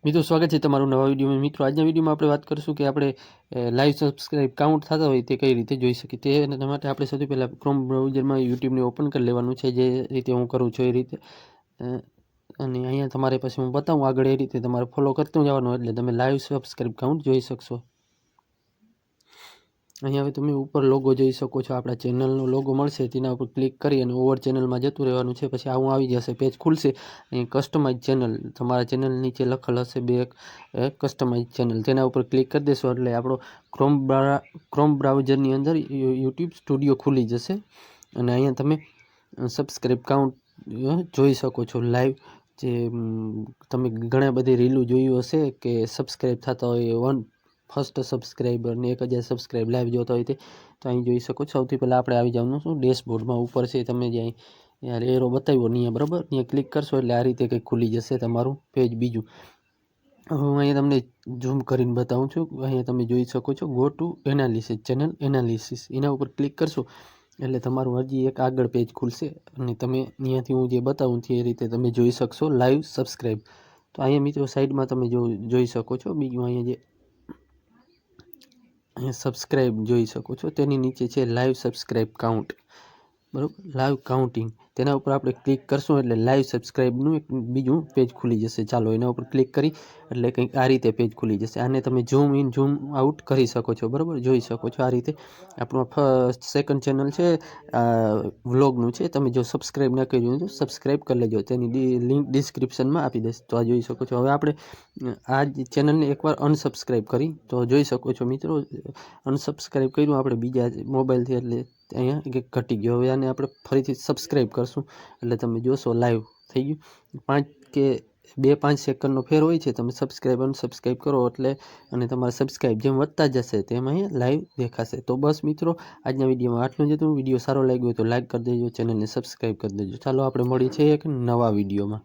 મિત્રો સ્વાગત છે તમારું નવા વિડીયોમાં। મિત્રો આજના વિડીયોમાં આપણે વાત કરીશું કે આપણે લાઈવ સબસ્ક્રાઇબ કાઉન્ટ થતા હોય તે કઈ રીતે જોઈ શકીએ। તેના માટે આપણે સૌથી પહેલાં ક્રોમ બ્રાઉઝરમાં યુટ્યુબને ઓપન કરી લેવાનું છે, જે રીતે હું કરું છું એ રીતે। અને અહીંયા તમારે પછી હું બતાવું આગળ એ રીતે તમારે ફોલો કરતું જવાનું, એટલે તમે લાઈવ સબસ્ક્રાઇબ કાઉન્ટ જોઈ શકશો। અહીંયા હવે તમે ઉપર લોગો જોઈ શકો છો, આપણા ચેનલનો લોગો મળશે, તેના ઉપર ક્લિક કરી અને ઓવર ચેનલમાં જતું રહેવાનું છે। પછી આવું આવી જશે, પેજ ખુલશે। અહીં કસ્ટમાઇઝ ચેનલ, તમારા ચેનલ નીચે લખેલ હશે બે કસ્ટમાઇઝ ચેનલ, તેના ઉપર ક્લિક કરી દેશો એટલે આપણો ક્રોમ બ્રાઉઝરની અંદર યુટ્યુબ સ્ટુડિયો ખુલી જશે। અને અહીંયા તમે સબસ્ક્રાઇબ કાઉન્ટ જોઈ શકો છો લાઈવ। જે તમે ઘણા બધી રીલું જોયું હશે કે સબસ્ક્રાઇબ થતા હોય ફર્સ્ટ સબસ્ક્રાઈબર ને 1000 સબસ્ક્રાઇબ લાઈવ જોતા હોય તે, તો અહીં જોઈ શકો છો। સૌથી પહેલાં આપણે આવી જવાનું શું, ડેશબોર્ડમાં ઉપર છે, તમે જ્યાં યાર એરો બતાવ્યો નહીં બરાબર, ત્યાં ક્લિક કરશો એટલે આ રીતે કંઈક ખુલી જશે તમારું પેજ બીજું। હું અહીંયા તમને ઝૂમ કરીને બતાવું છું। અહીંયા તમે જોઈ શકો છો go to analysis, channel analysis, એના ઉપર ક્લિક કરશો એટલે તમારું હજી એક આગળ પેજ ખુલશે અને તમે અહીંયાથી હું જે બતાવું તે રીતે તમે જોઈ શકશો લાઈવ સબસ્ક્રાઇબ। તો અહીંયા મિત્રો સાઈડમાં તમે જોઈ શકો છો બીજું અહીંયા સબસ્ક્રાઇબ જોઈ શકો છો, તેની નીચે છે લાઈવ સબસ્ક્રાઇબ કાઉન્ટ, બરાબર, લાઈવ કાઉન્ટિંગ। તેના ઉપર આપણે ક્લિક કરશું એટલે લાઈવ સબસ્ક્રાઇબનું એક બીજું પેજ ખુલી જશે। ચાલો એના ઉપર ક્લિક કરી એટલે કંઈક આ રીતે પેજ ખુલી જશે। આને તમે ઝૂમ ઇન ઝૂમ આઉટ કરી શકો છો, બરાબર, જોઈ શકો છો આ રીતે। આપણું સેકન્ડ ચેનલ છે વ્લોગનું છે, તમે જો સબસ્ક્રાઇબ ન કર્યું તો સબસ્ક્રાઇબ કરી લેજો, તેની લિંક ડિસ્ક્રિપ્શનમાં આપી દઈશ, તો આ જોઈ શકો છો। હવે આપણે આ ચેનલને એકવાર અનસબસ્ક્રાઇબ કરી તો જોઈ શકો છો મિત્રો, અનસબસ્ક્રાઇબ કર્યું આપણે બીજા મોબાઈલથી એટલે અહીંયા ઘટી ગયો। હવે આને આપણે ફરીથી સબસ્ક્રાઇબ કરશું એટલે તમે જોશો લાઈવ થઈ ગયું। 2-5 સેકન્ડનો ફેર હોય છે, તમે સબસ્ક્રાઇબ અનસબસ્ક્રાઇબ કરો એટલે અને તમારા સબસ્ક્રાઇબ જેમ વધતા જશે તેમ અહીંયા લાઈવ દેખાશે। તો બસ મિત્રો આજના વિડીયોમાં આટલું જ હતું। વિડીયો સારો લાગ્યો હોય તો લાઈક કરી દેજો, ચેનલને સબસ્ક્રાઇબ કરી દેજો। ચાલો આપણે મળીએ છીએ એક નવા વિડીયોમાં।